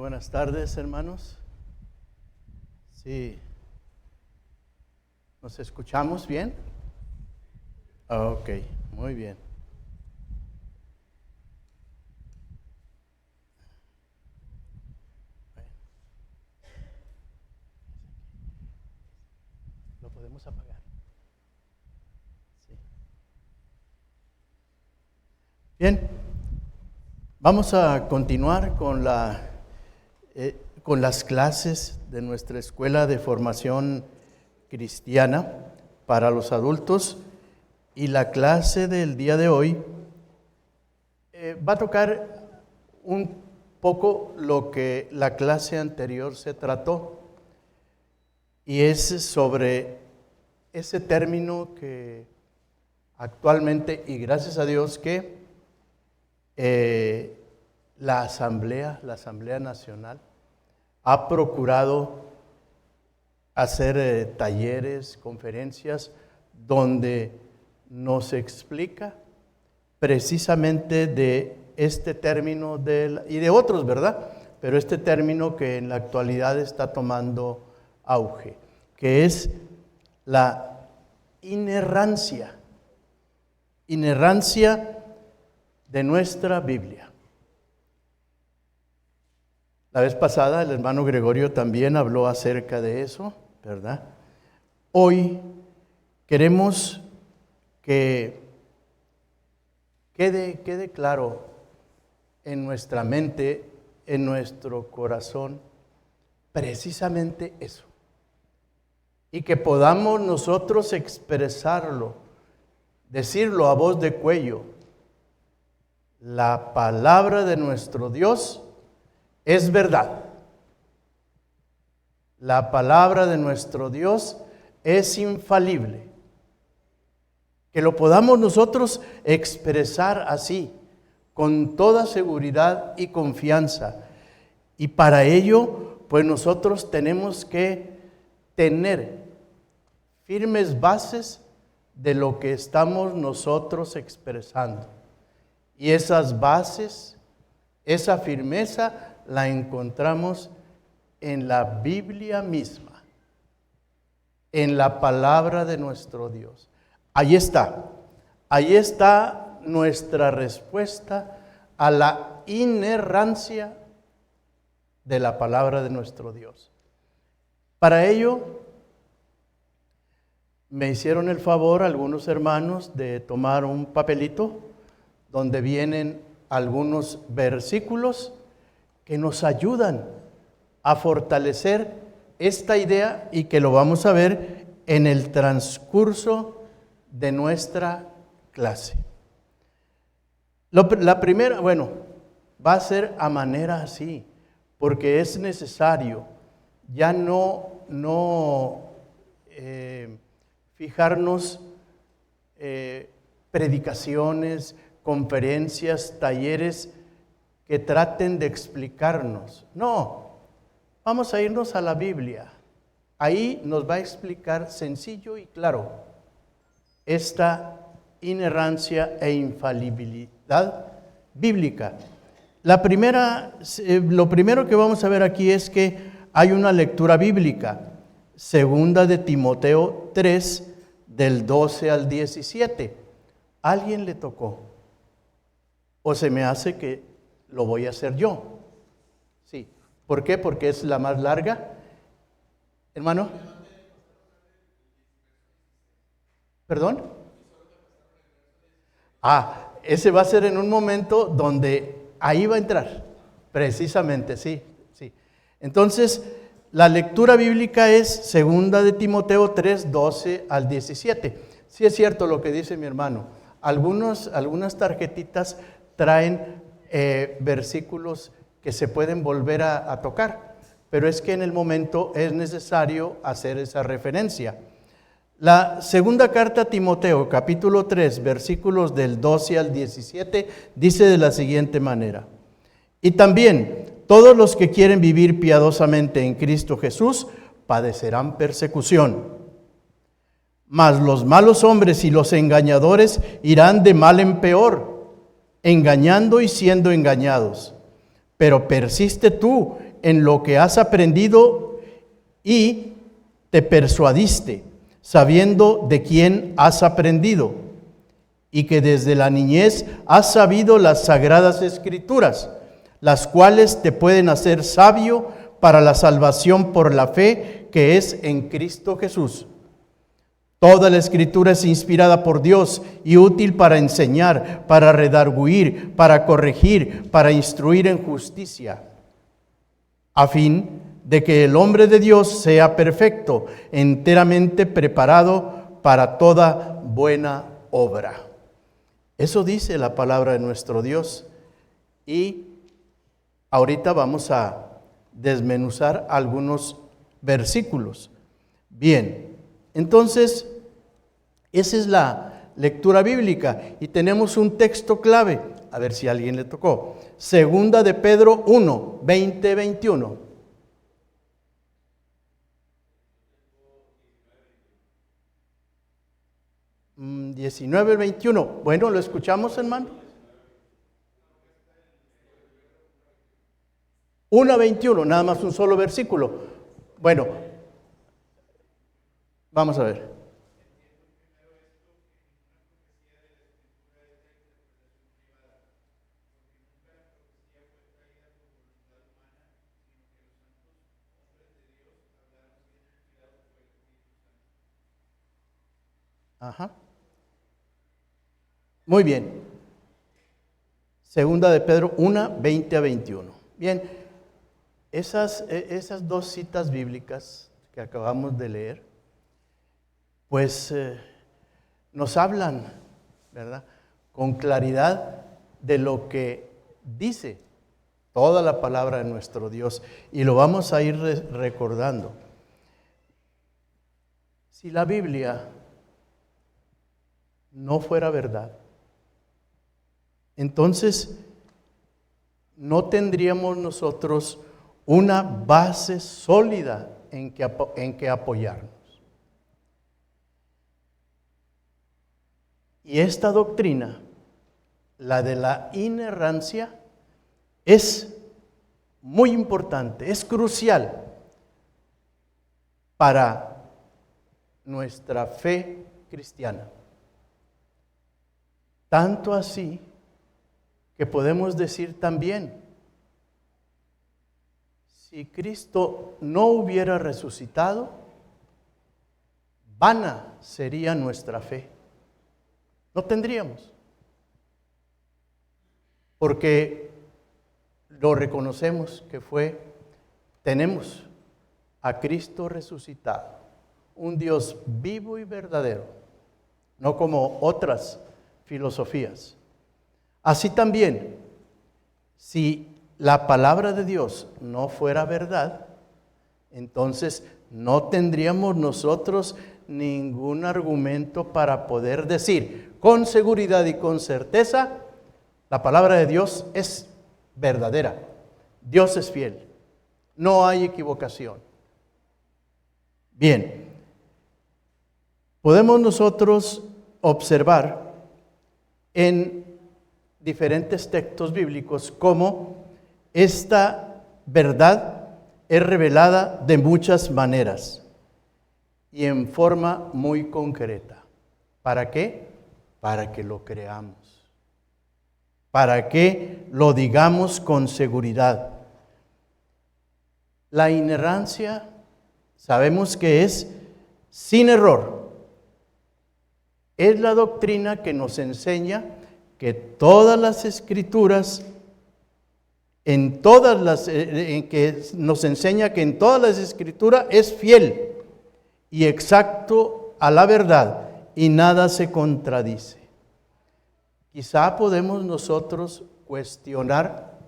buenas tardes, hermanos. Sí. ¿Nos escuchamos bien? Ok, muy bien. ¿Lo podemos apagar? Sí. Bien, vamos a continuar con las clases de nuestra escuela de formación cristiana para los adultos, y la clase del día de hoy va a tocar un poco lo que la clase anterior se trató, y es sobre ese término que actualmente, y gracias a Dios que la Asamblea Nacional ha procurado hacer talleres, conferencias, donde nos explica precisamente de este término y de otros, ¿verdad? Pero este término que en la actualidad está tomando auge, que es la inerrancia de nuestra Biblia. La vez pasada el hermano Gregorio también habló acerca de eso, ¿verdad? Hoy queremos que quede claro en nuestra mente, en nuestro corazón, precisamente eso. Y que podamos nosotros expresarlo, decirlo a voz de cuello. La palabra de nuestro Dios es verdad. La palabra de nuestro Dios es infalible. Que lo podamos nosotros expresar así, con toda seguridad y confianza. Y para ello, pues nosotros tenemos que tener firmes bases de lo que estamos nosotros expresando. Y esas bases, esa firmeza, la encontramos en la Biblia misma, en la palabra de nuestro Dios. Ahí está nuestra respuesta a la inerrancia de la palabra de nuestro Dios. Para ello, me hicieron el favor algunos hermanos de tomar un papelito donde vienen algunos versículos que nos ayudan a fortalecer esta idea y que lo vamos a ver en el transcurso de nuestra clase. La primera, va a ser a manera así, porque es necesario ya no fijarnos predicaciones, conferencias, talleres que traten de explicarnos. No, vamos a irnos a la Biblia. Ahí nos va a explicar sencillo y claro esta inerrancia e infalibilidad bíblica. Lo primero que vamos a ver aquí es que hay una lectura bíblica, segunda de Timoteo 3, del 12 al 17. ¿Alguien le tocó? ¿O se me hace que lo voy a hacer yo? Sí. ¿Por qué? Porque es la más larga. Hermano. ¿Perdón? Ese va a ser en un momento donde ahí va a entrar. Precisamente, sí. Entonces, la lectura bíblica es segunda de Timoteo 3, 12 al 17. Sí es cierto lo que dice mi hermano. Algunas tarjetitas traen versículos que se pueden volver a tocar, pero es que en el momento es necesario hacer esa referencia. La segunda carta a Timoteo, capítulo 3, versículos del 12 al 17, dice de la siguiente manera: y también todos los que quieren vivir piadosamente en Cristo Jesús padecerán persecución. Mas los malos hombres y los engañadores irán de mal en peor, engañando y siendo engañados. Pero persiste tú en lo que has aprendido y te persuadiste, sabiendo de quién has aprendido, y que desde la niñez has sabido las sagradas escrituras, las cuales te pueden hacer sabio para la salvación por la fe que es en Cristo Jesús. Toda la escritura es inspirada por Dios y útil para enseñar, para redarguir, para corregir, para instruir en justicia, a fin de que el hombre de Dios sea perfecto, enteramente preparado para toda buena obra. Eso dice la palabra de nuestro Dios. Y ahorita vamos a desmenuzar algunos versículos. Bien, entonces, esa es la lectura bíblica y tenemos un texto clave, a ver si a alguien le tocó. Segunda de Pedro 1, 20, 21. 19, 21. Bueno, ¿lo escuchamos, hermano? 1 a 21, nada más un solo versículo. Bueno, vamos a ver. Ajá. Muy bien. Segunda de Pedro 1, 20 a 21. Bien, esas dos citas bíblicas que acabamos de leer, pues nos hablan, ¿verdad?, con claridad de lo que dice toda la palabra de nuestro Dios, y lo vamos a ir recordando. Si la Biblia no fuera verdad, entonces no tendríamos nosotros una base sólida en que apoyarnos. Y esta doctrina, la de la inerrancia, es muy importante, es crucial para nuestra fe cristiana. Tanto así que podemos decir también, si Cristo no hubiera resucitado, vana sería nuestra fe. No tendríamos. Porque lo reconocemos que tenemos a Cristo resucitado, un Dios vivo y verdadero, no como otras filosofías. Así también, si la palabra de Dios no fuera verdad, entonces no tendríamos nosotros ningún argumento para poder decir con seguridad y con certeza, la palabra de Dios es verdadera, Dios es fiel, no hay equivocación. Bien, podemos nosotros observar en diferentes textos bíblicos cómo esta verdad es revelada de muchas maneras y en forma muy concreta. ¿Para qué? Para que lo creamos, para que lo digamos con seguridad. La inerrancia sabemos que es sin error. Es la doctrina que nos enseña que todas las escrituras, que nos enseña que en todas las escrituras es fiel y exacto a la verdad y nada se contradice. Quizá podemos nosotros cuestionar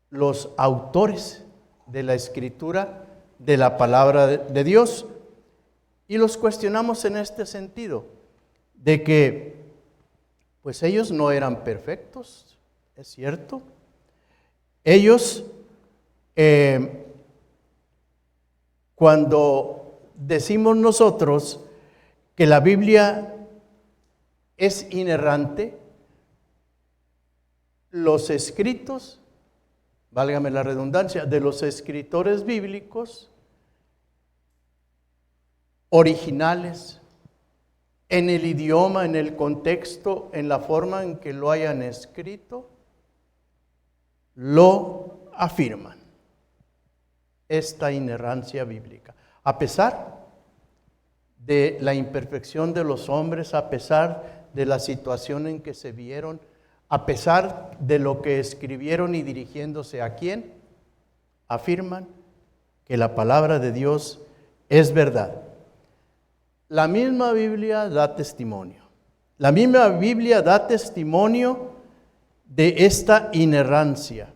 los autores de la escritura, de la palabra de Dios, y los cuestionamos en este sentido, de que pues ellos no eran perfectos, es cierto. Ellos, cuando decimos nosotros que la Biblia es inerrante, los escritos, válgame la redundancia, de los escritores bíblicos originales, en el idioma, en el contexto, en la forma en que lo hayan escrito, lo afirman, esta inerrancia bíblica. A pesar de la imperfección de los hombres, a pesar de la situación en que se vieron, a pesar de lo que escribieron y dirigiéndose a quién, afirman que la palabra de Dios es verdad. La misma Biblia da testimonio. La misma Biblia da testimonio de esta inerrancia.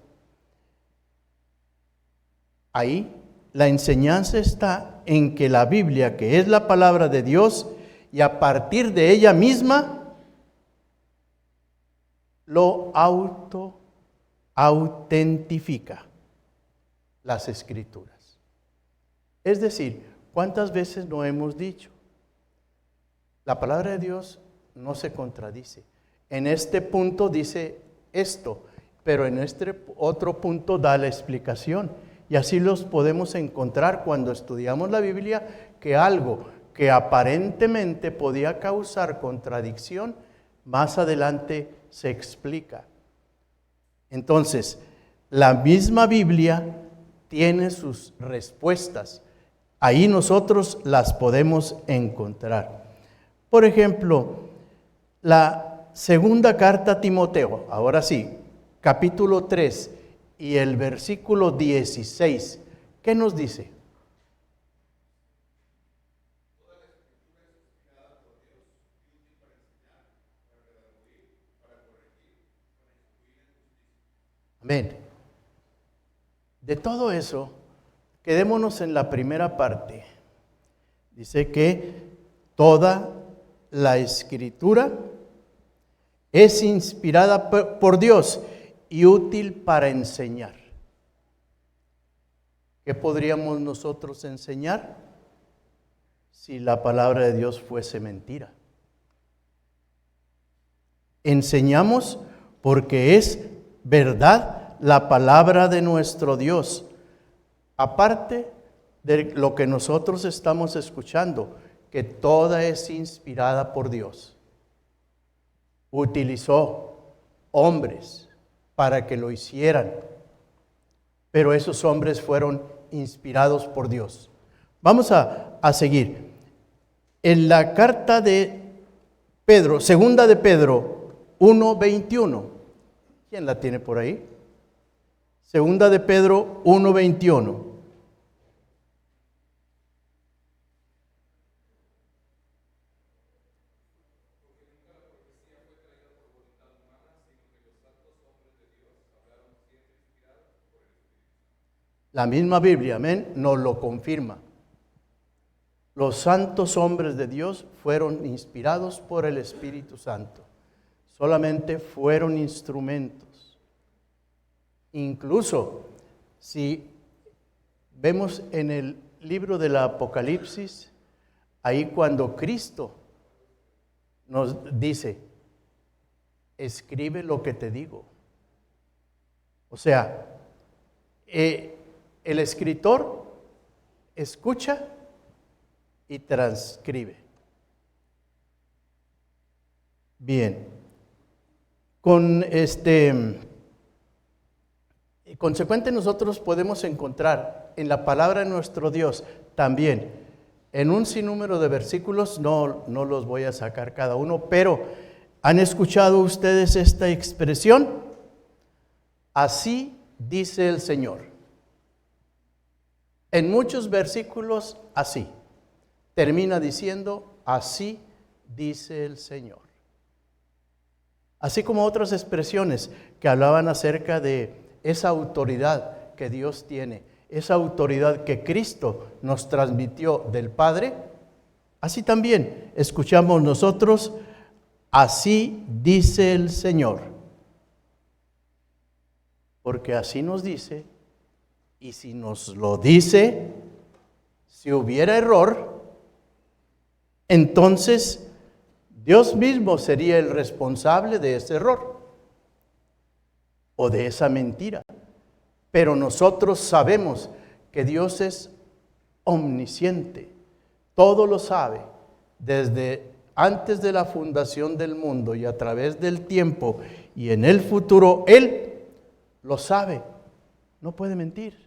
Ahí la enseñanza está en que la Biblia, que es la palabra de Dios, y a partir de ella misma, lo autentifica las Escrituras. Es decir, ¿cuántas veces no hemos dicho? La palabra de Dios no se contradice. En este punto dice esto, pero en este otro punto da la explicación. Y así los podemos encontrar cuando estudiamos la Biblia, que algo que aparentemente podía causar contradicción, más adelante se explica. Entonces, la misma Biblia tiene sus respuestas. Ahí nosotros las podemos encontrar. Por ejemplo, la segunda carta a Timoteo, ahora sí, capítulo 3 y el versículo 16, ¿qué nos dice? Amén. De todo eso, quedémonos en la primera parte. Dice que toda la Escritura es inspirada por Dios y útil para enseñar. ¿Qué podríamos nosotros enseñar si la palabra de Dios fuese mentira? Enseñamos porque es verdad la palabra de nuestro Dios. Aparte de lo que nosotros estamos escuchando, que toda es inspirada por Dios. Utilizó hombres para que lo hicieran, pero esos hombres fueron inspirados por Dios. Vamos a seguir. En la carta de Pedro, segunda de Pedro 1:21, ¿quién la tiene por ahí? Segunda de Pedro 1:21. La misma Biblia, amén, nos lo confirma. Los santos hombres de Dios fueron inspirados por el Espíritu Santo. Solamente fueron instrumentos. Incluso si vemos en el libro del Apocalipsis, ahí cuando Cristo nos dice, escribe lo que te digo. O sea, el escritor escucha y transcribe. Bien. Consecuente, nosotros podemos encontrar en la palabra de nuestro Dios también en un sinnúmero de versículos, no los voy a sacar cada uno, pero ¿han escuchado ustedes esta expresión? Así dice el Señor. En muchos versículos así. Termina diciendo, así dice el Señor. Así como otras expresiones que hablaban acerca de esa autoridad que Dios tiene, esa autoridad que Cristo nos transmitió del Padre, así también escuchamos nosotros, así dice el Señor. Porque así nos dice, y si nos lo dice, si hubiera error, entonces Dios mismo sería el responsable de ese error o de esa mentira. Pero nosotros sabemos que Dios es omnisciente, todo lo sabe, desde antes de la fundación del mundo y a través del tiempo y en el futuro, Él lo sabe, no puede mentir.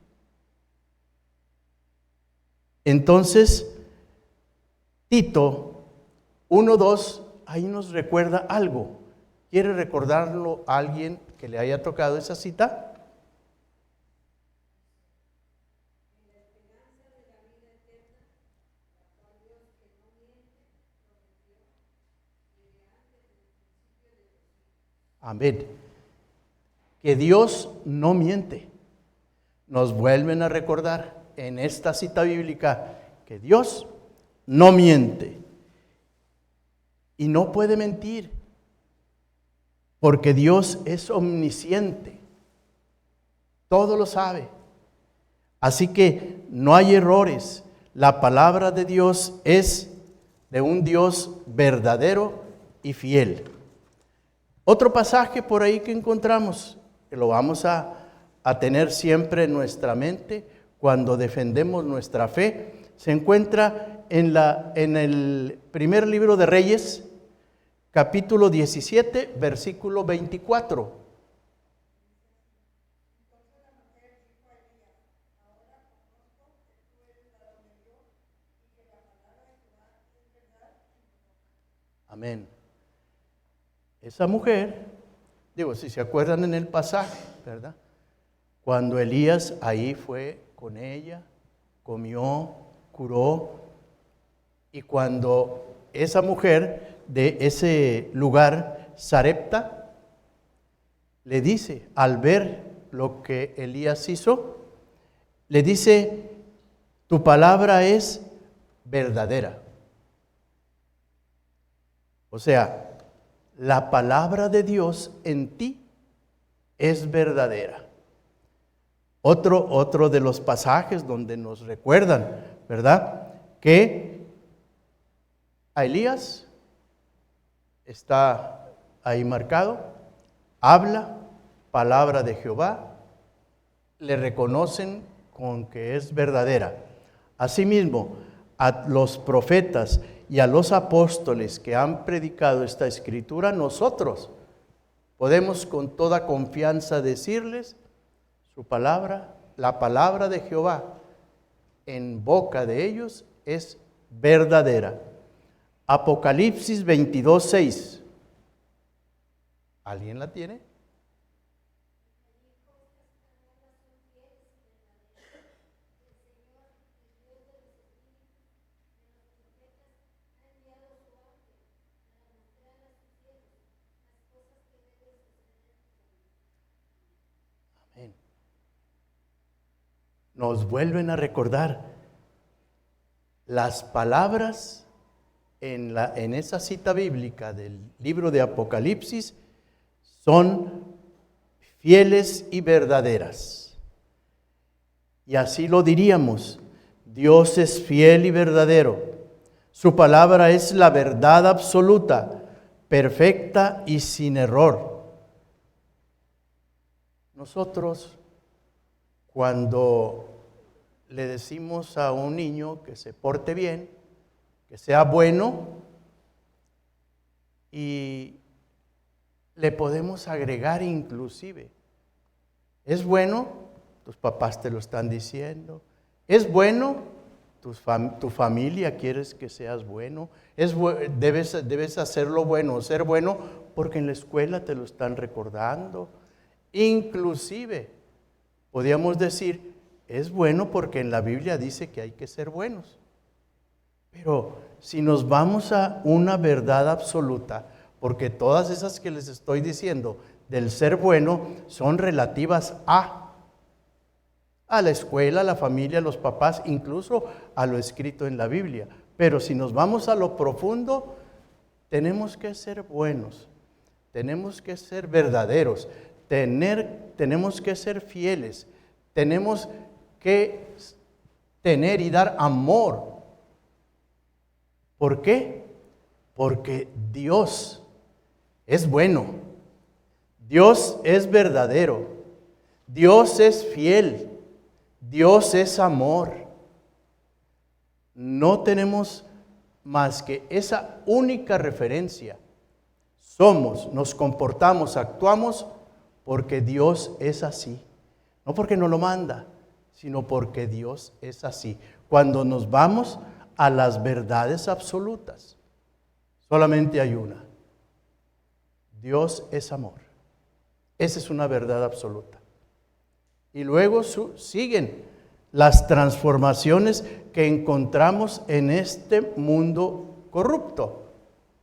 Entonces, Tito 1:2, ahí nos recuerda algo. ¿Quiere recordarlo a alguien que le haya tocado esa cita? Amén. Que Dios no miente. Nos vuelven a recordar en esta cita bíblica que Dios no miente. Y no puede mentir, porque Dios es omnisciente. Todo lo sabe. Así que no hay errores. La palabra de Dios es de un Dios verdadero y fiel. Otro pasaje por ahí que encontramos, que lo vamos a tener siempre en nuestra mente cuando defendemos nuestra fe, se encuentra en el primer libro de Reyes, capítulo 17, versículo 24. Amén. Esa mujer, si se acuerdan en el pasaje, ¿verdad? Cuando Elías ahí fue con ella, comió, curó, y cuando esa mujer de ese lugar, Sarepta, le dice, al ver lo que Elías hizo, le dice, tu palabra es verdadera. O sea, la palabra de Dios en ti es verdadera. Otro de los pasajes donde nos recuerdan, ¿verdad? Que a Elías está ahí marcado, habla, palabra de Jehová, le reconocen con que es verdadera. Asimismo, a los profetas y a los apóstoles que han predicado esta escritura, nosotros podemos con toda confianza decirles su palabra, la palabra de Jehová en boca de ellos es verdadera. Apocalipsis 22:6. ¿Alguien la tiene? Nos vuelven a recordar las palabras en esa cita bíblica del libro de Apocalipsis son fieles y verdaderas. Y así lo diríamos, Dios es fiel y verdadero. Su palabra es la verdad absoluta, perfecta y sin error. Nosotros, cuando le decimos a un niño que se porte bien, que sea bueno, y le podemos agregar inclusive, es bueno, tus papás te lo están diciendo, es bueno, tu familia quieres que seas bueno, debes hacerlo bueno, ser bueno, porque en la escuela te lo están recordando, inclusive podríamos decir, es bueno porque en la Biblia dice que hay que ser buenos. Pero si nos vamos a una verdad absoluta, porque todas esas que les estoy diciendo del ser bueno son relativas a la escuela, a la familia, a los papás, incluso a lo escrito en la Biblia. Pero si nos vamos a lo profundo, tenemos que ser buenos, tenemos que ser verdaderos, tenemos que ser fieles, tenemos que tener y dar amor. ¿Por qué? Porque Dios es bueno, Dios es verdadero, Dios es fiel, Dios es amor. No tenemos más que esa única referencia. Somos, nos comportamos, actuamos porque Dios es así. No porque nos lo manda, sino porque Dios es así. Cuando nos vamos a las verdades absolutas, solamente hay una. Dios es amor. Esa es una verdad absoluta. Y luego siguen las transformaciones que encontramos en este mundo corrupto.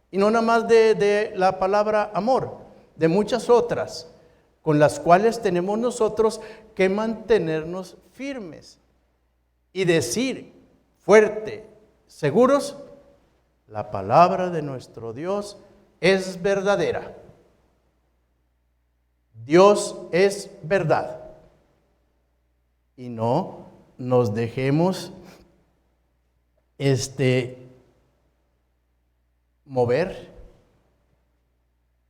Y no nada más de la palabra amor, de muchas otras, con las cuales tenemos nosotros que mantenernos firmes y decir fuerte, seguros, la palabra de nuestro Dios es verdadera. Dios es verdad. Y no nos dejemos mover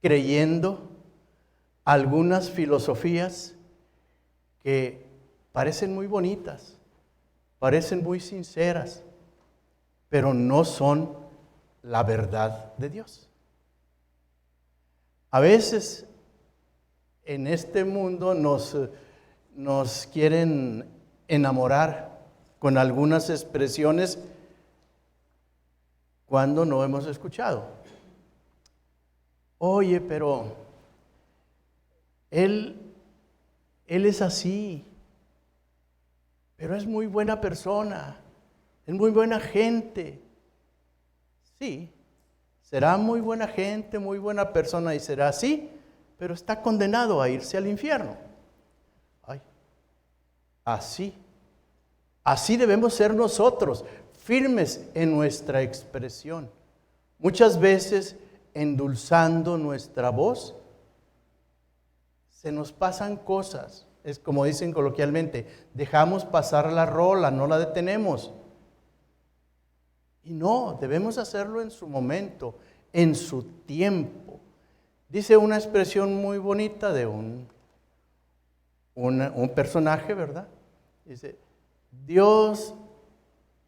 creyendo algunas filosofías que parecen muy bonitas, parecen muy sinceras, pero no son la verdad de Dios. A veces en este mundo nos quieren enamorar con algunas expresiones cuando no hemos escuchado. Oye, pero él es así, pero es muy buena persona, es muy buena gente. Sí, será muy buena gente, muy buena persona y será así, pero está condenado a irse al infierno. Ay, así debemos ser nosotros, firmes en nuestra expresión. Muchas veces, endulzando nuestra voz, se nos pasan cosas. Es como dicen coloquialmente, dejamos pasar la rola, no la detenemos. Y no, debemos hacerlo en su momento, en su tiempo. Dice una expresión muy bonita de un personaje, ¿verdad? Dice, Dios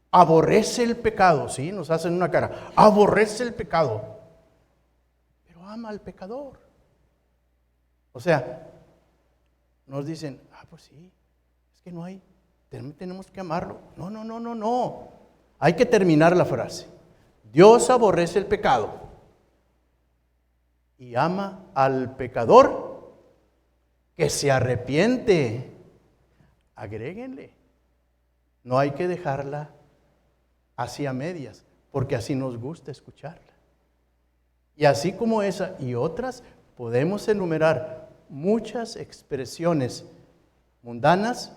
aborrece el pecado, ¿sí? Nos hacen una cara, aborrece el pecado, pero ama al pecador. O sea, nos dicen, pues sí, es que no hay, tenemos que amarlo. No. Hay que terminar la frase. Dios aborrece el pecado y ama al pecador que se arrepiente. Agréguenle. No hay que dejarla así a medias, porque así nos gusta escucharla. Y así como esa y otras, podemos enumerar muchas expresiones mundanas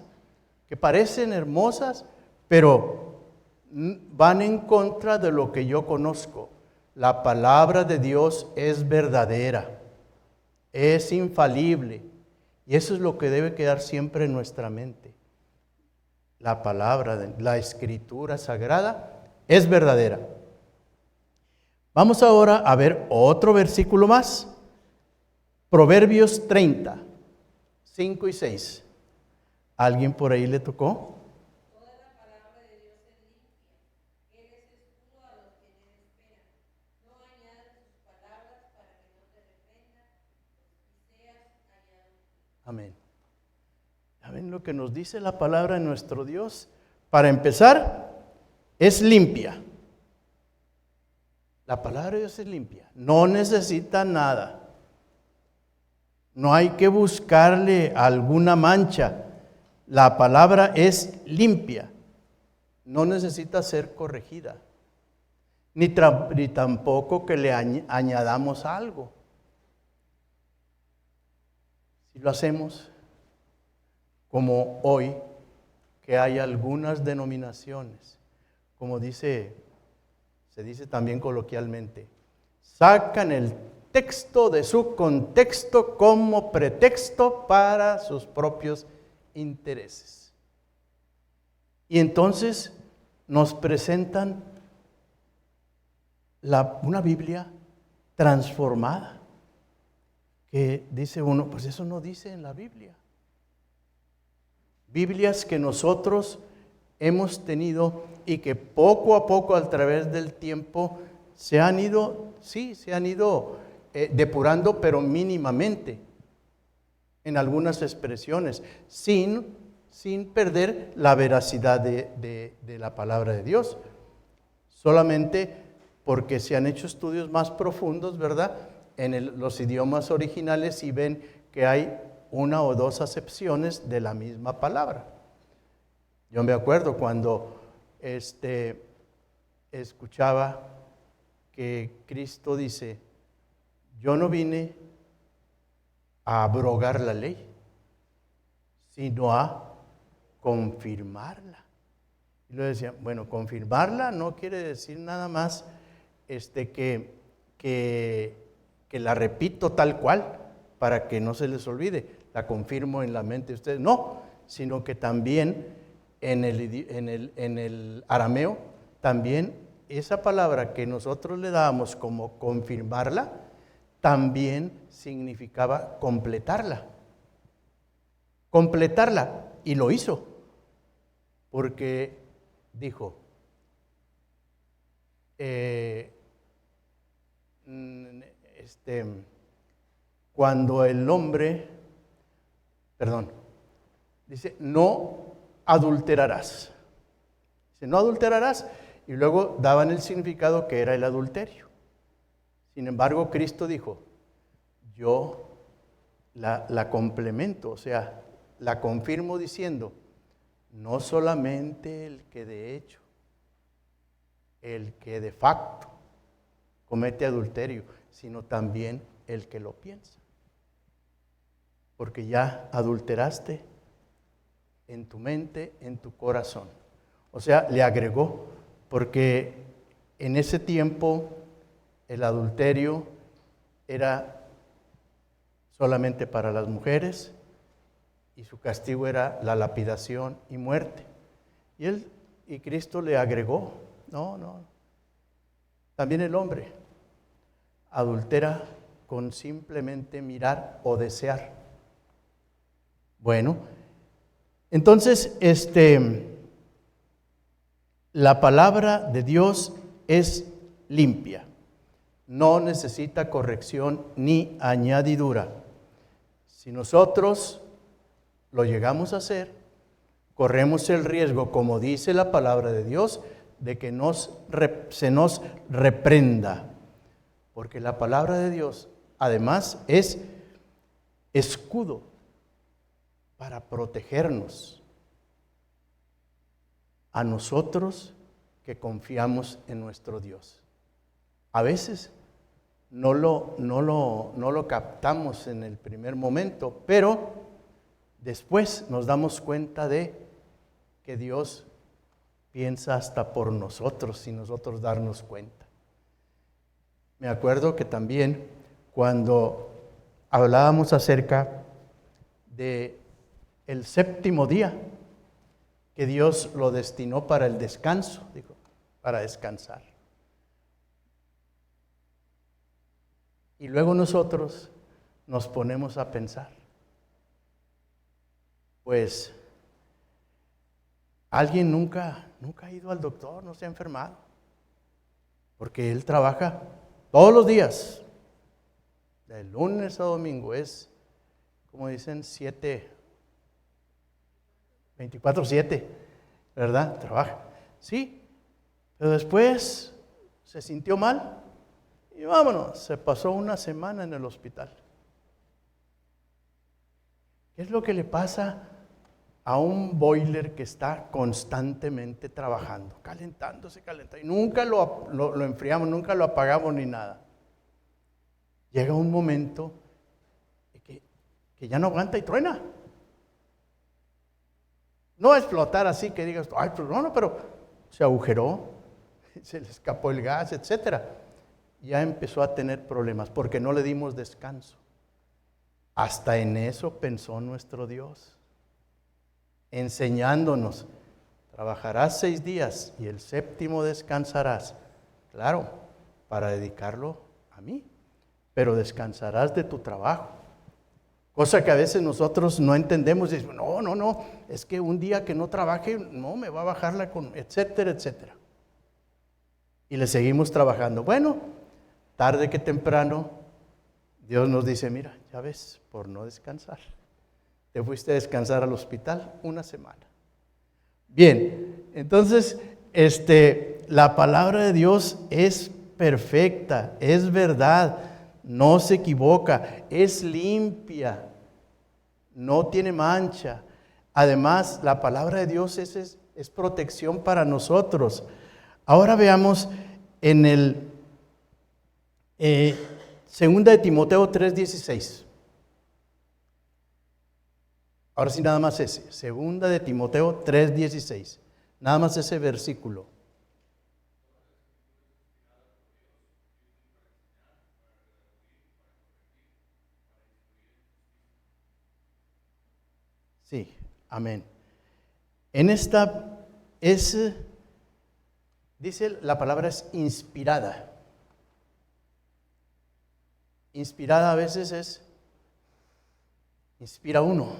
que parecen hermosas, pero van en contra de lo que yo conozco. La palabra de Dios es verdadera, es infalible, y eso es lo que debe quedar siempre en nuestra mente. La palabra, la escritura sagrada es verdadera. Vamos ahora a ver otro versículo más. Proverbios 30, 5 y 6. ¿Alguien por ahí le tocó? Toda la palabra de Dios es limpia. Él es escudo a los que en él esperan. No añadas sus palabras para que no te reprendan y seas hallado. Amén. ¿Saben lo que nos dice la palabra de nuestro Dios? Para empezar, es limpia. La palabra de Dios es limpia. No necesita nada. No hay que buscarle alguna mancha. La palabra es limpia. No necesita ser corregida. Ni tampoco que le añadamos algo. Si lo hacemos, como hoy, que hay algunas denominaciones, como se dice también coloquialmente, sacan el texto de su contexto como pretexto para sus propios intereses. Y entonces nos presentan una Biblia transformada, que dice uno, pues eso no dice en la Biblia. Biblias que nosotros hemos tenido y que poco a poco a través del tiempo se han ido depurando, pero mínimamente en algunas expresiones, sin perder la veracidad de la palabra de Dios. Solamente porque se han hecho estudios más profundos, ¿verdad?, en los idiomas originales y ven que hay una o dos acepciones de la misma palabra. Yo me acuerdo cuando escuchaba que Cristo dice: yo no vine a abrogar la ley, sino a confirmarla. Y luego decía, bueno, confirmarla no quiere decir nada más que la repito tal cual para que no se les olvide, la confirmo en la mente de ustedes. No, sino que también en el arameo, también esa palabra que nosotros le dábamos como confirmarla, también significaba completarla. Completarla, y lo hizo, porque dijo, cuando el hombre, dice, no adulterarás. Dice, no adulterarás, y luego daban el significado que era el adulterio. Sin embargo, Cristo dijo, yo la complemento, o sea, la confirmo diciendo, no solamente el que de hecho, el que de facto comete adulterio, sino también el que lo piensa. Porque ya adulteraste en tu mente, en tu corazón. O sea, le agregó, porque en ese tiempo el adulterio era solamente para las mujeres y su castigo era la lapidación y muerte. Y Cristo le agregó, no, también el hombre adultera con simplemente mirar o desear. Bueno, entonces la palabra de Dios es limpia, no necesita corrección ni añadidura. Si nosotros lo llegamos a hacer, corremos el riesgo, como dice la palabra de Dios, de que se nos reprenda. Porque la palabra de Dios, además, es escudo para protegernos a nosotros que confiamos en nuestro Dios. A veces no lo captamos en el primer momento, pero después nos damos cuenta de que Dios piensa hasta por nosotros sin nosotros darnos cuenta. Me acuerdo que también cuando hablábamos acerca de el séptimo día, que Dios lo destinó para el descanso, dijo, para descansar. Y luego nosotros nos ponemos a pensar, pues, alguien nunca ha ido al doctor, no se ha enfermado, porque él trabaja todos los días, de lunes a domingo, es, como dicen, 24/7, ¿verdad? Trabaja. Sí, pero después se sintió mal y vámonos, se pasó una semana en el hospital. ¿Qué es lo que le pasa a un boiler que está constantemente trabajando, calentándose, y nunca lo enfriamos, nunca lo apagamos ni nada? Llega un momento que ya no aguanta y truena. No explotar así que digas, ay, pues no, pero se agujeró, se le escapó el gas, etcétera. Ya empezó a tener problemas porque no le dimos descanso. Hasta en eso pensó nuestro Dios, enseñándonos, trabajarás 6 días y el séptimo descansarás. Claro, para dedicarlo a mí, pero descansarás de tu trabajo. Cosa que a veces nosotros no entendemos. Y decimos, no, es que un día que no trabaje, no, me va a bajar etcétera, etcétera. Y le seguimos trabajando. Bueno, tarde que temprano, Dios nos dice, mira, ya ves, por no descansar, te fuiste a descansar al hospital una semana. Bien, entonces, la palabra de Dios es perfecta, es verdad, no se equivoca, es limpia, no tiene mancha. Además, la palabra de Dios es protección para nosotros. Ahora veamos en el 2 de Timoteo 3:16. Ahora sí, nada más ese. 2 de Timoteo 3:16. Nada más ese versículo. Sí, amén. En esta dice la palabra es inspirada. Inspirada a veces inspira uno.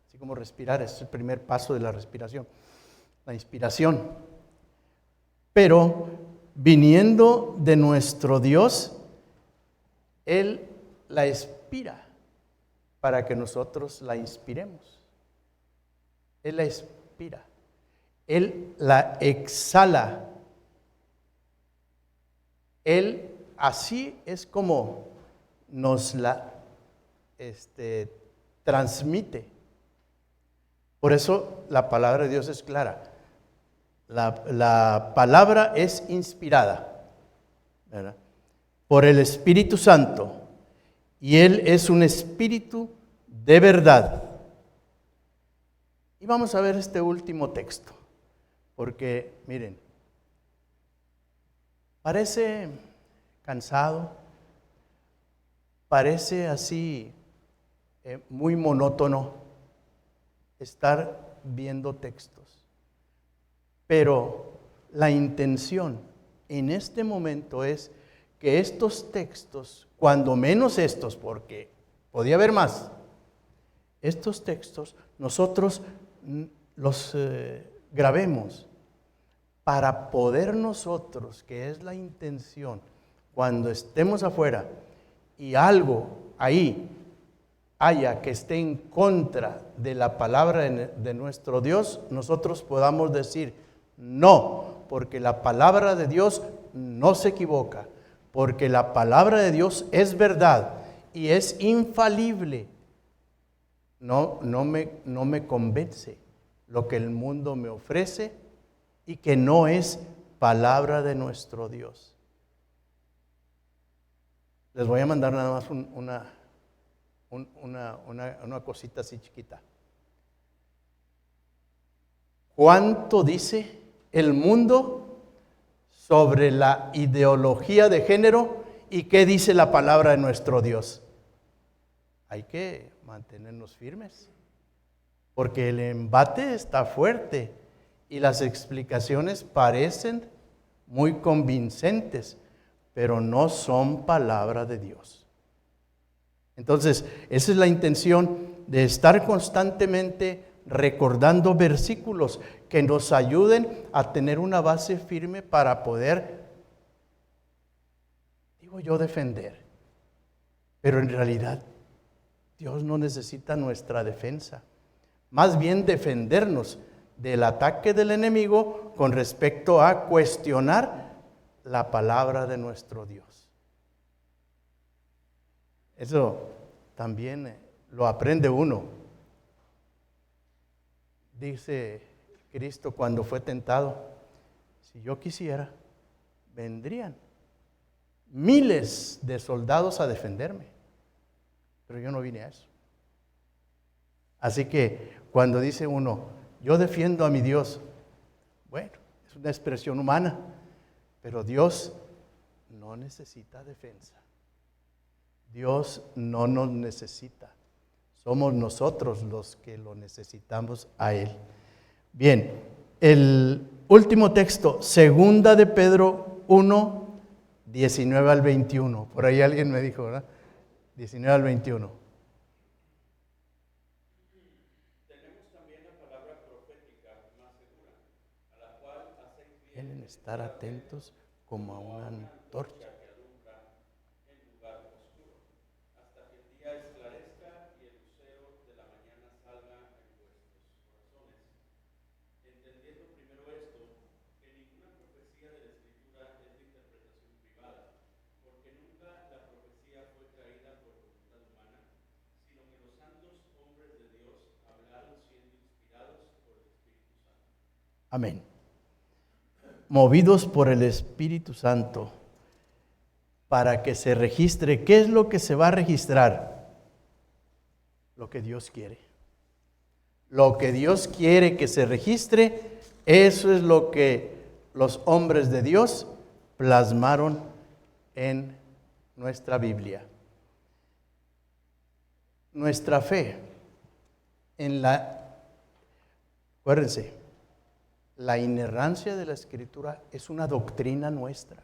Así como respirar, es el primer paso de la respiración. La inspiración. Pero viniendo de nuestro Dios, Él la inspira para que nosotros la inspiremos. Él la inspira. Él la exhala. Él así es como nos la transmite. Por eso la palabra de Dios es clara. La palabra es inspirada, ¿verdad?, por el Espíritu Santo. Y Él es un espíritu de verdad. Y vamos a ver este último texto. Porque, miren, parece cansado, parece así muy monótono estar viendo textos. Pero la intención en este momento es que estos textos, cuando menos estos, porque podía haber más, estos textos nosotros los grabemos para poder nosotros, que es la intención, cuando estemos afuera y algo ahí haya que esté en contra de la palabra de nuestro Dios, nosotros podamos decir no, porque la palabra de Dios no se equivoca, porque la palabra de Dios es verdad y es infalible. No me convence lo que el mundo me ofrece y que no es palabra de nuestro Dios. Les voy a mandar nada más una cosita así chiquita. ¿Cuánto dice el mundo sobre la ideología de género y qué dice la palabra de nuestro Dios? Hay que mantenernos firmes, porque el embate está fuerte y las explicaciones parecen muy convincentes, pero no son palabra de Dios. Entonces, esa es la intención de estar constantemente recordando versículos que nos ayuden a tener una base firme para poder, defender. Pero en realidad, Dios no necesita nuestra defensa. Más bien defendernos del ataque del enemigo con respecto a cuestionar la palabra de nuestro Dios. Eso también lo aprende uno. Dice Cristo cuando fue tentado, si yo quisiera, vendrían miles de soldados a defenderme, pero yo no vine a eso. Así que cuando dice uno, yo defiendo a mi Dios, bueno, es una expresión humana, pero Dios no necesita defensa. Dios no nos necesita. Somos nosotros los que lo necesitamos a Él. Bien, el último texto, 2 de Pedro 1, 19 al 21. Por ahí alguien me dijo, ¿verdad? 19 al 21. Deben estar atentos como a una antorcha. Amén. Movidos por el Espíritu Santo para que se registre. ¿Qué es lo que se va a registrar? Lo que Dios quiere. Lo que Dios quiere que se registre, eso es lo que los hombres de Dios plasmaron en nuestra Biblia. Nuestra fe acuérdense, la inerrancia de la Escritura es una doctrina nuestra.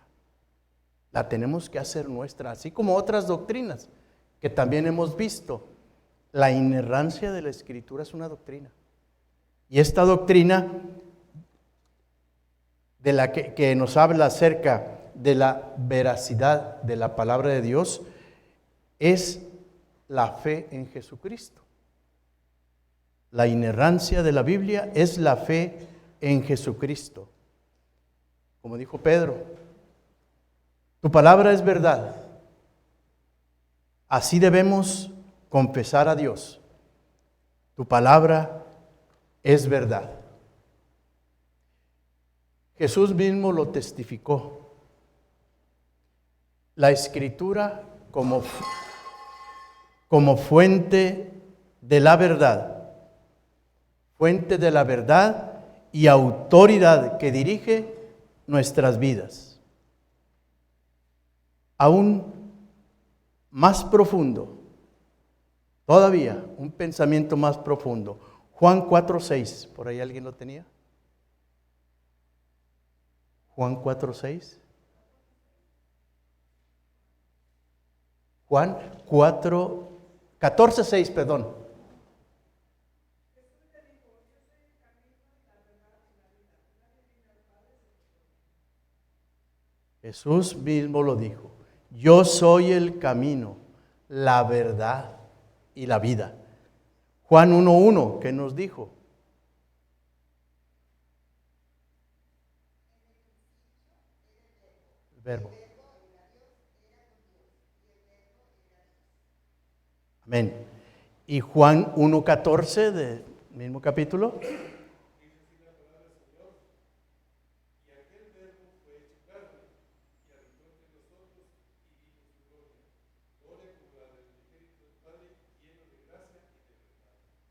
La tenemos que hacer nuestra, así como otras doctrinas que también hemos visto. La inerrancia de la Escritura es una doctrina. Y esta doctrina de la que nos habla acerca de la veracidad de la palabra de Dios es la fe en Jesucristo. La inerrancia de la Biblia es la fe en Jesucristo. Como dijo Pedro, tu palabra es verdad. Así debemos confesar a Dios. Tu palabra es verdad. Jesús mismo lo testificó. La Escritura como fuente de la verdad, fuente de la verdad y autoridad que dirige nuestras vidas. Aún más profundo, todavía un pensamiento más profundo. Juan 4:6, ¿por ahí alguien lo tenía? Juan 4:6. Juan 14:6, perdón. Jesús mismo lo dijo. Yo soy el camino, la verdad y la vida. Juan 1:1, ¿qué nos dijo? El verbo. Amén. Y Juan 1:14 del mismo capítulo.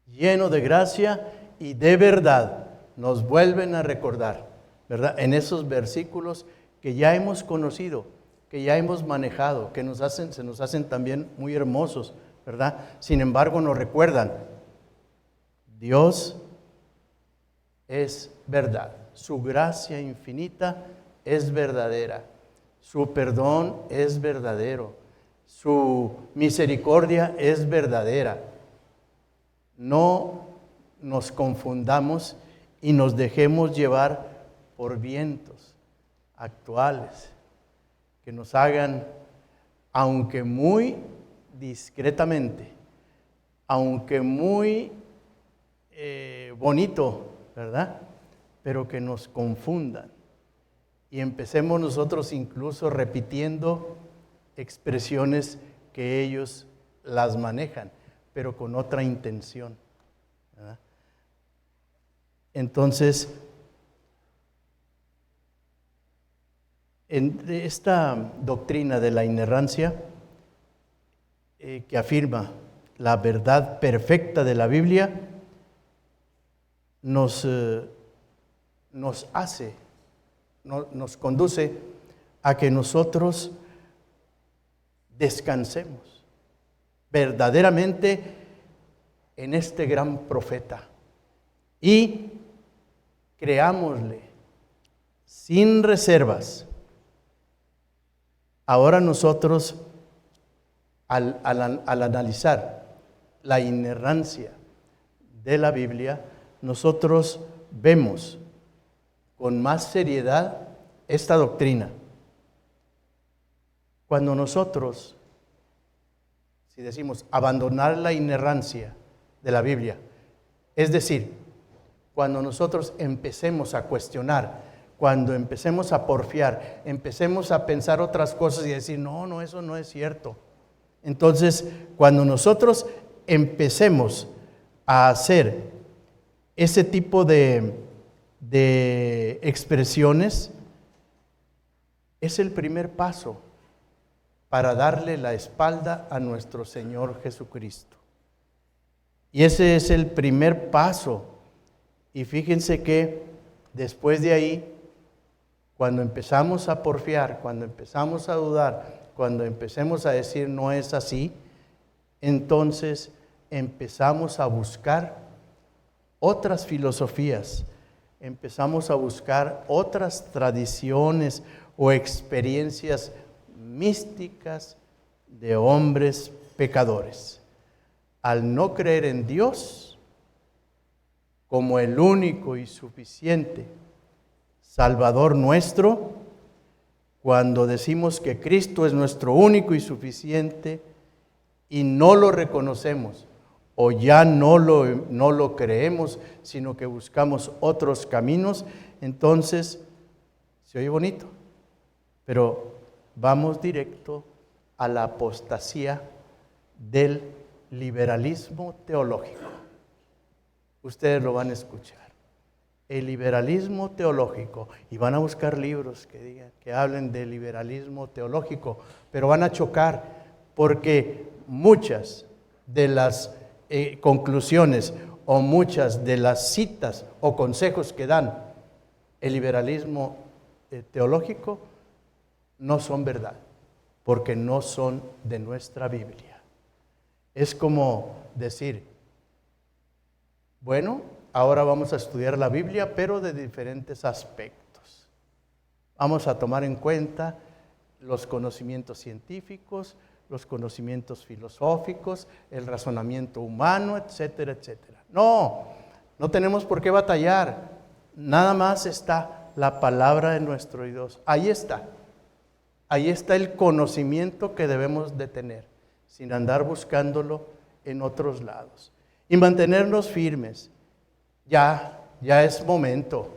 Lleno de gracia y de verdad, nos vuelven a recordar, ¿verdad? En esos versículos que ya hemos conocido, que ya hemos manejado, que se nos hacen también muy hermosos, ¿verdad? Sin embargo, nos recuerdan, Dios es verdad, su gracia infinita es verdadera, su perdón es verdadero, su misericordia es verdadera. No nos confundamos y nos dejemos llevar por vientos actuales que nos hagan, aunque muy discretamente, aunque muy bonito, ¿verdad? Pero que nos confundan y empecemos nosotros incluso repitiendo expresiones que ellos las manejan, pero con otra intención, ¿verdad? Entonces, en esta doctrina de la inerrancia que afirma la verdad perfecta de la Biblia, nos conduce a que nosotros descansemos verdaderamente en este gran profeta y creámosle sin reservas. Ahora nosotros, al analizar la inerrancia de la Biblia, nosotros vemos con más seriedad esta doctrina. Cuando nosotros, si decimos abandonar la inerrancia de la Biblia, es decir, cuando nosotros empecemos a cuestionar, cuando empecemos a porfiar, empecemos a pensar otras cosas y decir, no, eso no es cierto. Entonces, cuando nosotros empecemos a hacer ese tipo de expresiones, es el primer paso para darle la espalda a nuestro Señor Jesucristo. Y ese es el primer paso. Y fíjense que después de ahí, cuando empezamos a porfiar, cuando empezamos a dudar, cuando empecemos a decir no es así, entonces empezamos a buscar otras filosofías, empezamos a buscar otras tradiciones o experiencias místicas de hombres pecadores. Al no creer en Dios como el único y suficiente Salvador nuestro, cuando decimos que Cristo es nuestro único y suficiente y no lo reconocemos o ya no lo creemos, sino que buscamos otros caminos, entonces se oye bonito, pero vamos directo a la apostasía del liberalismo teológico. Ustedes lo van a escuchar. El liberalismo teológico, y van a buscar libros que hablen de liberalismo teológico, pero van a chocar porque muchas de las conclusiones o muchas de las citas o consejos que dan el liberalismo teológico no son verdad, porque no son de nuestra Biblia. Es como decir, bueno, ahora vamos a estudiar la Biblia, pero de diferentes aspectos. Vamos a tomar en cuenta los conocimientos científicos, los conocimientos filosóficos, el razonamiento humano, etcétera, etcétera. No tenemos por qué batallar. Nada más está la palabra de nuestro Dios. Ahí está. Ahí está el conocimiento que debemos de tener, sin andar buscándolo en otros lados. Y mantenernos firmes. Ya es momento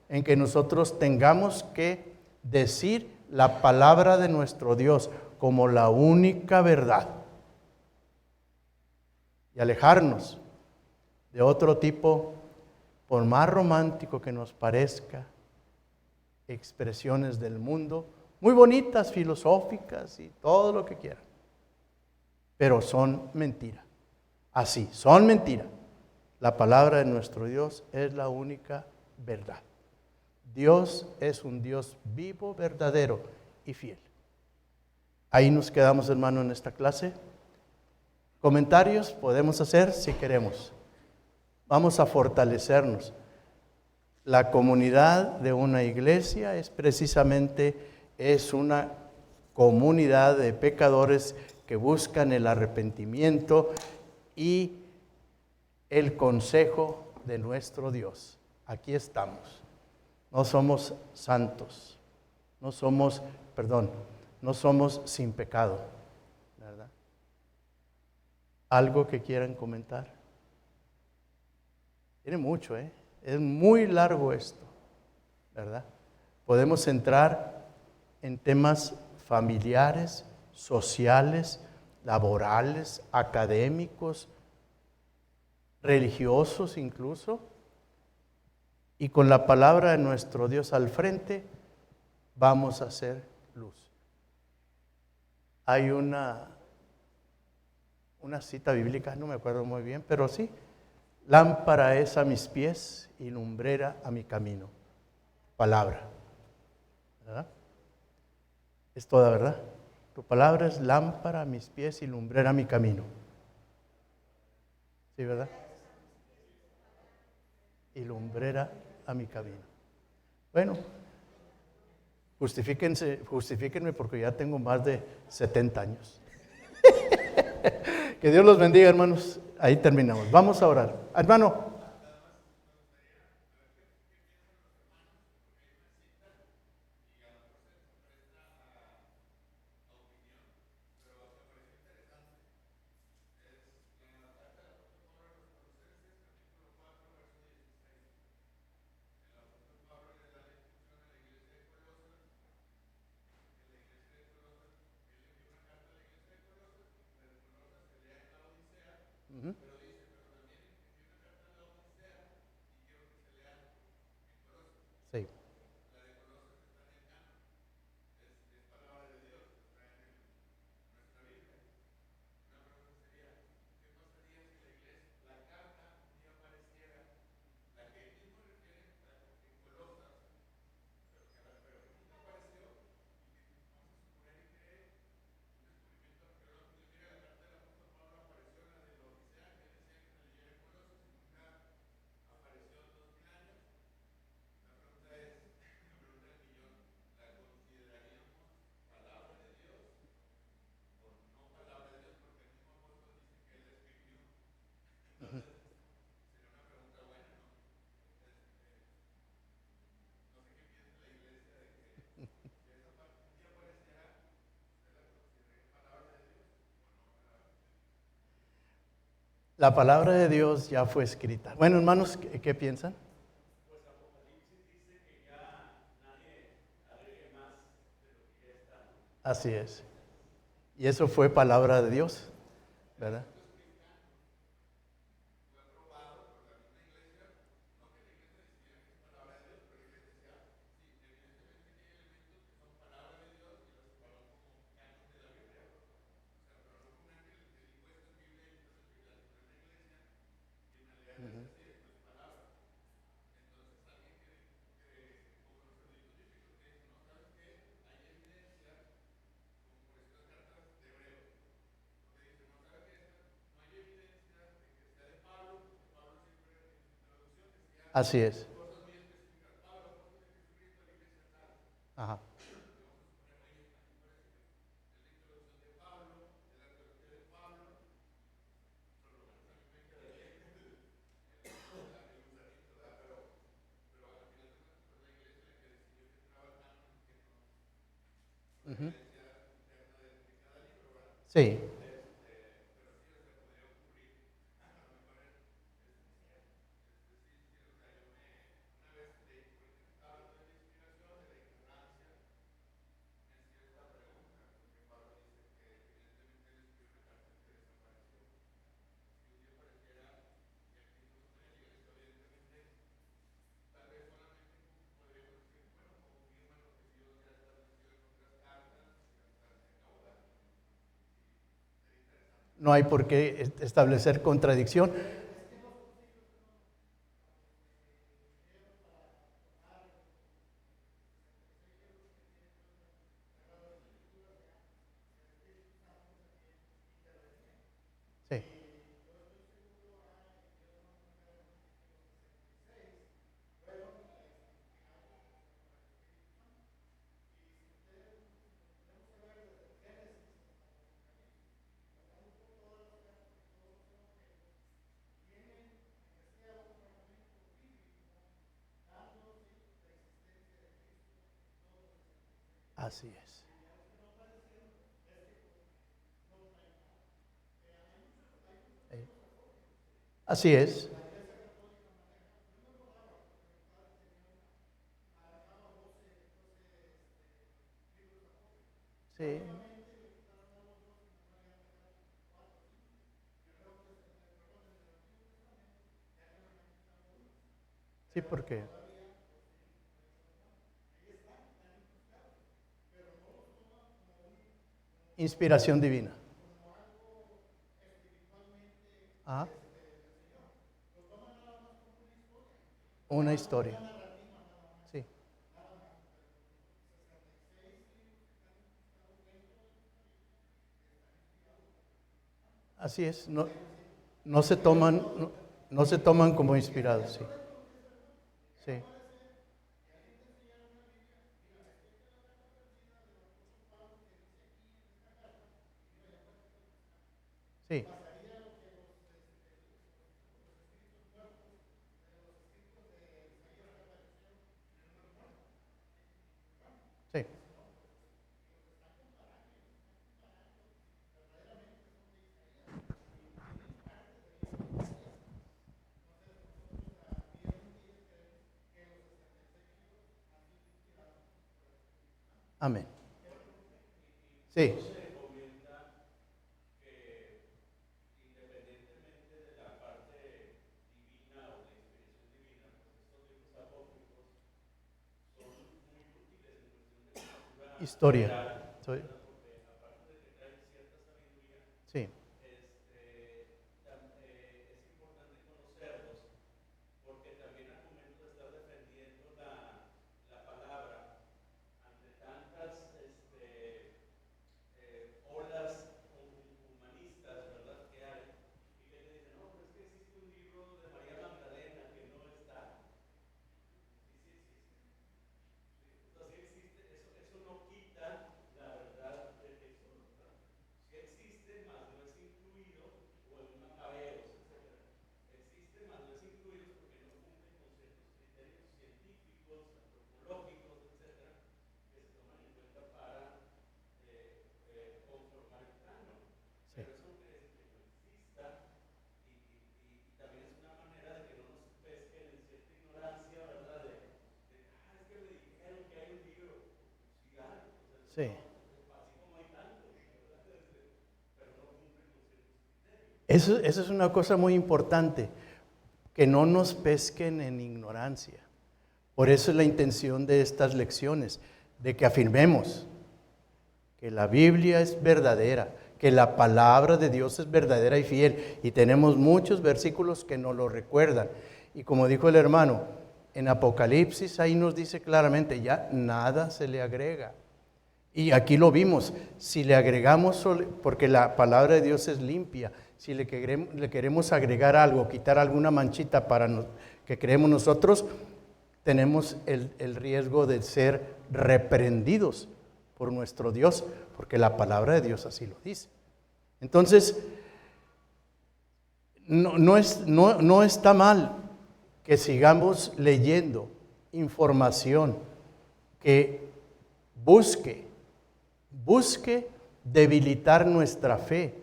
en que nosotros tengamos que decir la palabra de nuestro Dios como la única verdad y alejarnos de otro tipo, por más romántico que nos parezca, expresiones del mundo, muy bonitas, filosóficas y todo lo que quieran, pero son mentira. Así, son mentira. La palabra de nuestro Dios es la única verdad. Dios es un Dios vivo, verdadero y fiel. Ahí nos quedamos, hermano, en esta clase. Comentarios podemos hacer si queremos. Vamos a fortalecernos. La comunidad de una iglesia es una comunidad de pecadores que buscan el arrepentimiento y el consejo de nuestro Dios. Aquí estamos. No somos santos. No somos sin pecado, ¿verdad? ¿Algo que quieran comentar? Tiene mucho, es muy largo esto, ¿verdad? Podemos entrar en temas familiares, sociales, laborales, académicos, religiosos incluso, y con la palabra de nuestro Dios al frente vamos a hacer luz. Hay una cita bíblica, no me acuerdo muy bien, pero sí, lámpara es a mis pies y lumbrera a mi camino. Palabra, ¿verdad? Es toda verdad. Tu palabra es lámpara a mis pies y lumbrera a mi camino. ¿Sí, verdad? Y lumbrera a mi camino. Bueno, justifíquenme porque ya tengo más de 70 años. Que Dios los bendiga, hermanos. Ahí terminamos. Vamos a orar. Hermano. La palabra de Dios ya fue escrita. Bueno, hermanos, ¿qué piensan? Así es. Y eso fue palabra de Dios, ¿verdad? Así es. Ajá. Ujú. Sí, no hay por qué establecer contradicción. Sí, así es. Eh, Así es. Sí, sí, porque inspiración divina. Ah, una historia. Sí, así es. No, no se toman, no, no se toman como inspirados. Sí, sí, sí, sí. Amén. Sí, historia. Soy- sí, Sí. Eso es una cosa muy importante, que no nos pesquen en ignorancia. Por eso es la intención de estas lecciones, de que afirmemos que la Biblia es verdadera, que la palabra de Dios es verdadera y fiel. Y tenemos muchos versículos que nos lo recuerdan. Y como dijo el hermano, en Apocalipsis ahí nos dice claramente, ya nada se le agrega. Y aquí lo vimos, si le agregamos, porque la palabra de Dios es limpia, si le queremos agregar algo, quitar alguna manchita que creemos nosotros, tenemos el riesgo de ser reprendidos por nuestro Dios, porque la palabra de Dios así lo dice. Entonces, no está mal que sigamos leyendo información que busque debilitar nuestra fe,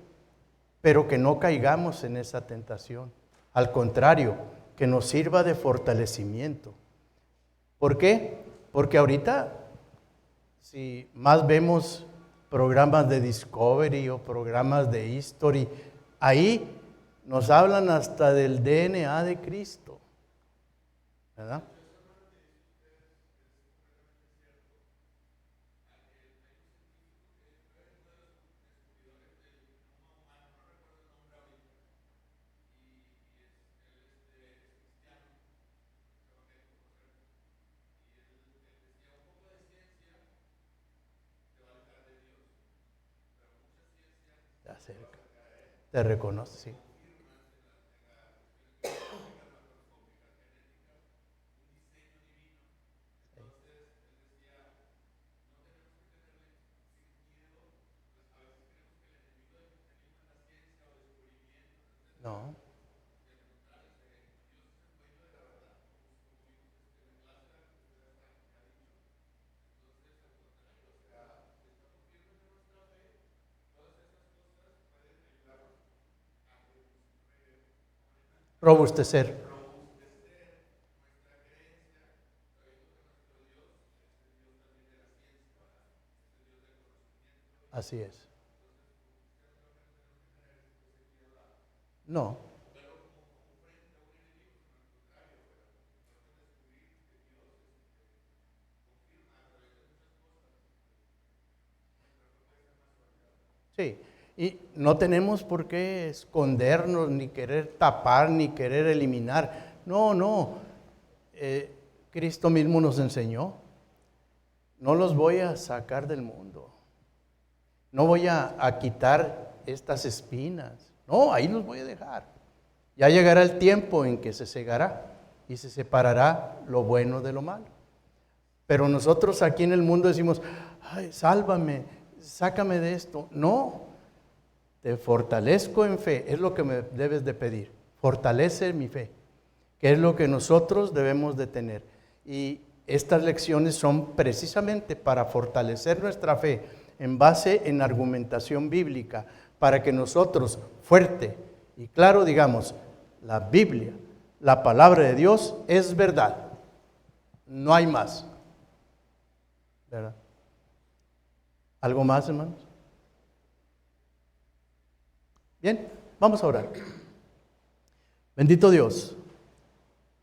pero que no caigamos en esa tentación. Al contrario, que nos sirva de fortalecimiento. ¿Por qué? Porque ahorita, si más vemos programas de Discovery o programas de History, ahí nos hablan hasta del DNA de Cristo, ¿verdad? Te acerca, te reconoce, sí. No, robustecer. Así es. No, sí. Y no tenemos por qué escondernos, ni querer tapar, ni querer eliminar. No. Cristo mismo nos enseñó. No los voy a sacar del mundo. No voy a quitar estas espinas. No, ahí los voy a dejar. Ya llegará el tiempo en que se cegará y se separará lo bueno de lo malo. Pero nosotros aquí en el mundo decimos, ay, sálvame, sácame de esto. No, te fortalezco en fe, es lo que me debes de pedir. Fortalece mi fe, que es lo que nosotros debemos de tener. Y estas lecciones son precisamente para fortalecer nuestra fe en base en argumentación bíblica, para que nosotros, fuerte y claro, digamos, la Biblia, la palabra de Dios es verdad. No hay más. ¿Verdad? ¿Algo más, hermanos? Bien, vamos a orar. Bendito Dios,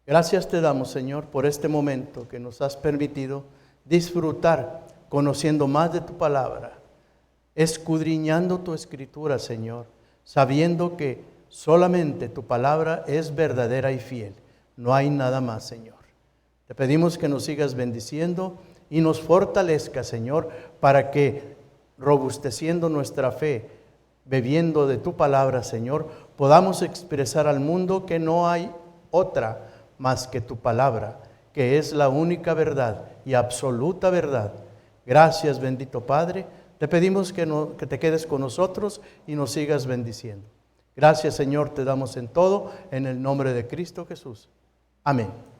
gracias te damos, Señor, por este momento que nos has permitido disfrutar conociendo más de tu palabra, escudriñando tu escritura, Señor, sabiendo que solamente tu palabra es verdadera y fiel. No hay nada más, Señor. Te pedimos que nos sigas bendiciendo y nos fortalezca, Señor, para que, robusteciendo nuestra fe, bebiendo de tu palabra, Señor, podamos expresar al mundo que no hay otra más que tu palabra, que es la única verdad y absoluta verdad. Gracias, bendito Padre. Te pedimos que te quedes con nosotros y nos sigas bendiciendo. Gracias, Señor, te damos en todo, en el nombre de Cristo Jesús. Amén.